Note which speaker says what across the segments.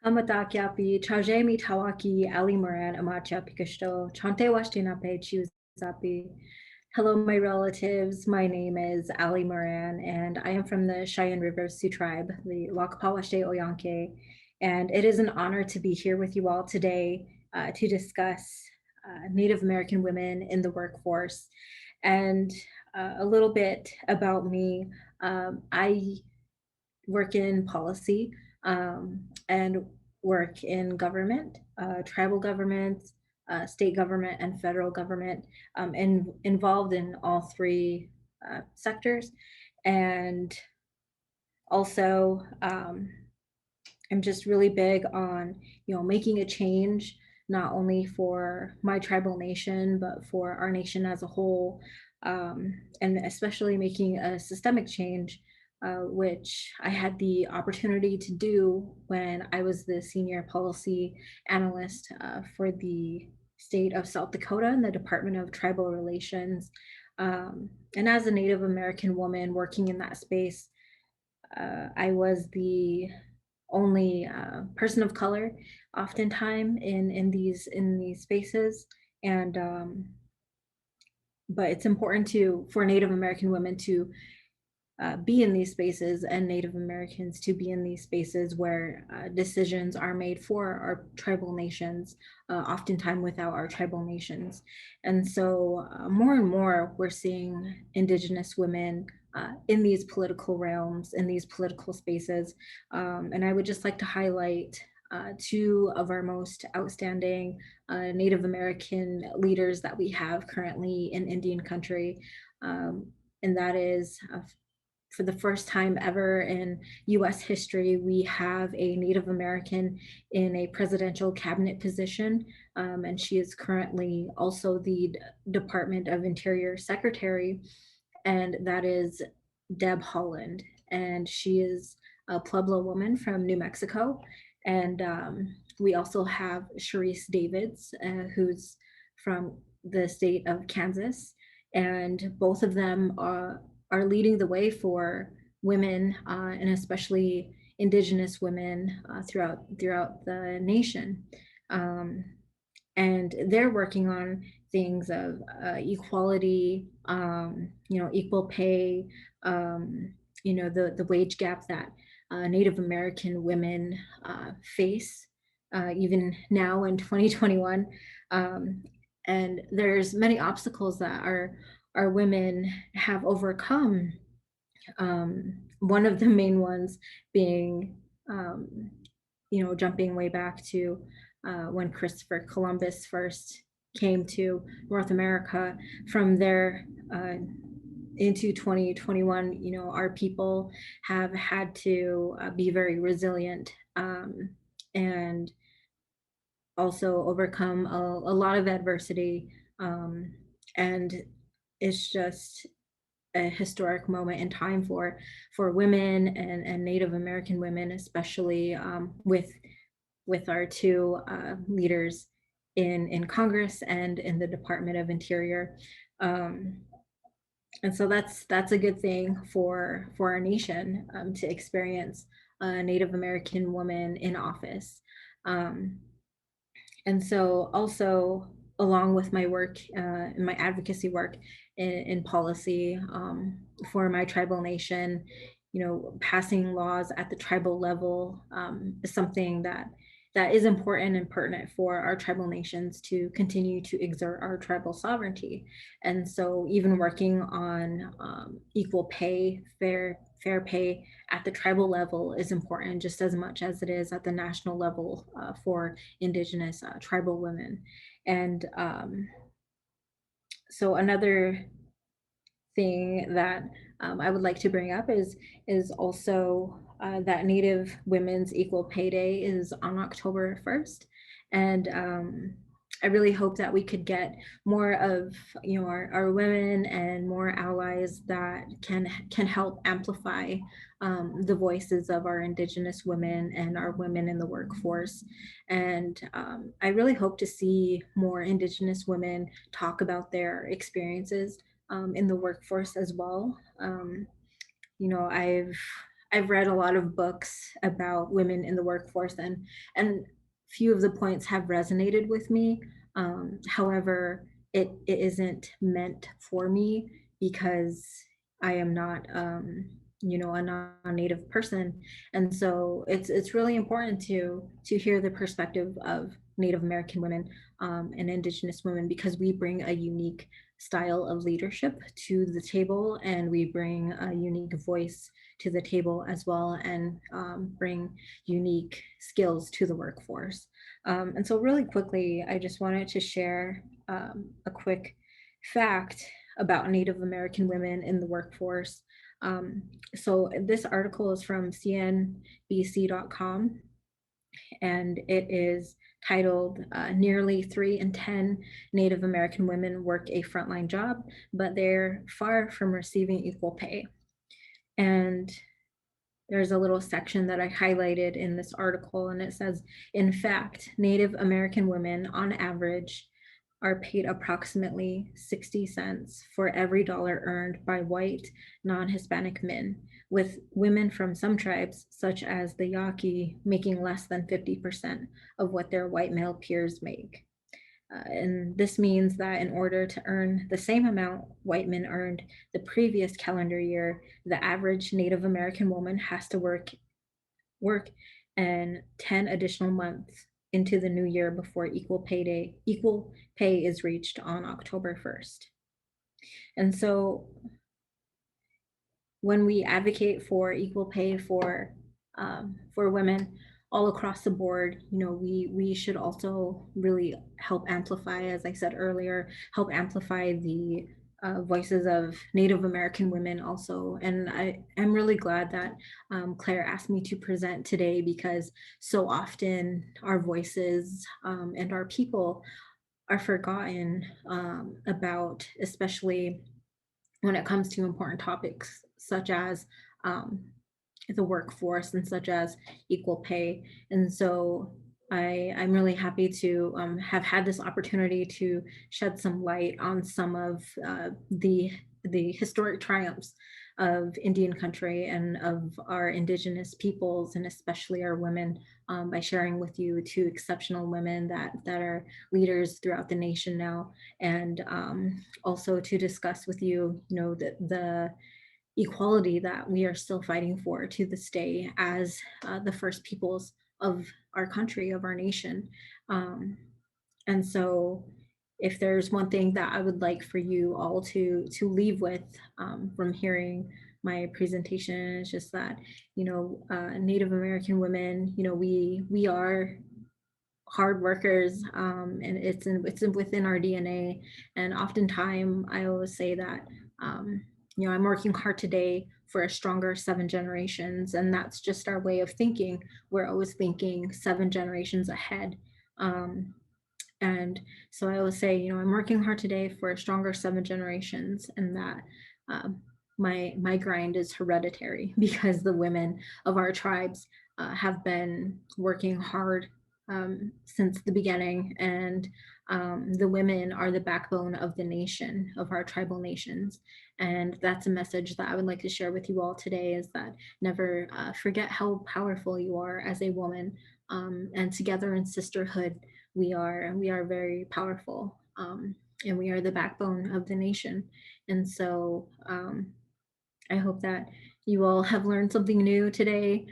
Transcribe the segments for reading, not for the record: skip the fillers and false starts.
Speaker 1: Amatakiapi, Chajemi Tawaki, Ali Moran, Amacha Pikashto, Chante Washtinape, Chuzapi. Hello, my relatives. My name is Ali Moran, and I am from the Cheyenne River Sioux Tribe, the Wakpá Wašté Scholars. And it is an honor to be here with you all today to discuss Native American women in the workforce. And a little bit about me. I work in policy and work in government, tribal government, state government, and federal government, and involved in all three sectors. And also, I'm just really big on, making a change, not only for my tribal nation, but for our nation as a whole, and especially making a systemic change, which I had the opportunity to do when I was the senior policy analyst for the state of South Dakota in the Department of Tribal Relations. And as a Native American woman working in that space, I was the only person of color oftentimes in these spaces. And but it's important for Native American women to be in these spaces, and Native Americans to be in these spaces where decisions are made for our tribal nations, oftentimes without our tribal nations. And so more and more we're seeing Indigenous women in these political realms, in these political spaces. And I would just like to highlight two of our most outstanding Native American leaders that we have currently in Indian country. And that is for the first time ever in US history, we have a Native American in a presidential cabinet position. And she is currently also the Department of Interior Secretary, and that is Deb Haaland. And she is a Pueblo woman from New Mexico. And we also have Sharice Davids, who's from the state of Kansas. And both of them are leading the way for women, and especially Indigenous women throughout the nation. And they're working on things of equality, equal pay, the wage gap that Native American women face even now in 2021. And there's many obstacles that our women have overcome. One of the main ones being, jumping way back to when Christopher Columbus first came to North America. From there into 2021, our people have had to be very resilient and also overcome a lot of adversity. And it's just a historic moment in time for women and Native American women, especially with our two leaders in Congress and in the Department of Interior. And so that's a good thing for our nation, to experience a Native American woman in office. And so also, along with my work and my advocacy work in policy for my tribal nation, passing laws at the tribal level is something that is important and pertinent for our tribal nations to continue to exert our tribal sovereignty. And so even working on equal pay, fair pay at the tribal level is important just as much as it is at the national level for Indigenous tribal women. And so another thing that I would like to bring up is also that Native Women's Equal Pay Day is on October 1st. And I really hope that we could get more of our women and more allies that can help amplify the voices of our Indigenous women and our women in the workforce. And I really hope to see more Indigenous women talk about their experiences in the workforce as well. I've read a lot of books about women in the workforce, and few of the points have resonated with me. However, it isn't meant for me because I am not, a non-native person, and so it's really important to hear the perspective of Native American women and Indigenous women, because we bring a unique style of leadership to the table, and we bring a unique voice to the table as well, and bring unique skills to the workforce. And so really quickly, I just wanted to share a quick fact about Native American women in the workforce. So this article is from cnbc.com, and it is titled Nearly 3 in 10 Native American Women Work a Frontline Job, but they're far from receiving equal pay. And there's a little section that I highlighted in this article, and it says, in fact, Native American women on average are paid approximately 60 cents for every dollar earned by white non-Hispanic men, with women from some tribes, such as the Yaqui, making less than 50% of what their white male peers make. And this means that in order to earn the same amount white men earned the previous calendar year, the average Native American woman has to work and 10 additional months into the new year before equal pay is reached on October 1st. And so when we advocate for equal pay for women all across the board, we should also really help amplify, as I said earlier, help amplify the voices of Native American women also. And I'm really glad that Claire asked me to present today, because so often our voices and our people are forgotten about, especially when it comes to important topics such as the workforce and such as equal pay. And so I'm really happy to have had this opportunity to shed some light on some of the historic triumphs of Indian country and of our Indigenous peoples, and especially our women, by sharing with you two exceptional women that are leaders throughout the nation now, and also to discuss with you, the equality that we are still fighting for to this day as the first peoples of our country, of our nation. And so if there's one thing that I would like for you all to leave with from hearing my presentation, is just that, Native American women, we are hard workers, and it's within our DNA. And oftentimes I always say that, I'm working hard today for a stronger 7 generations, and that's just our way of thinking. We're always thinking 7 generations ahead. And so I always say, I'm working hard today for a stronger 7 generations, and that my grind is hereditary, because the women of our tribes have been working hard since the beginning, and the women are the backbone of the nation, of our tribal nations. And that's a message that I would like to share with you all today, is that never forget how powerful you are as a woman, and together in sisterhood, we are very powerful, and we are the backbone of the nation. And so I hope that you all have learned something new today.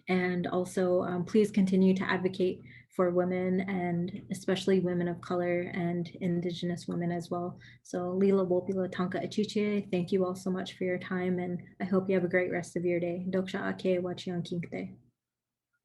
Speaker 1: And also, please continue to advocate for women, and especially women of color and Indigenous women as well. So Lila Wopila Tanka Achiche, thank you all so much for your time, and I hope you have a great rest of your day. Doksha Ake Wachian Kinkte.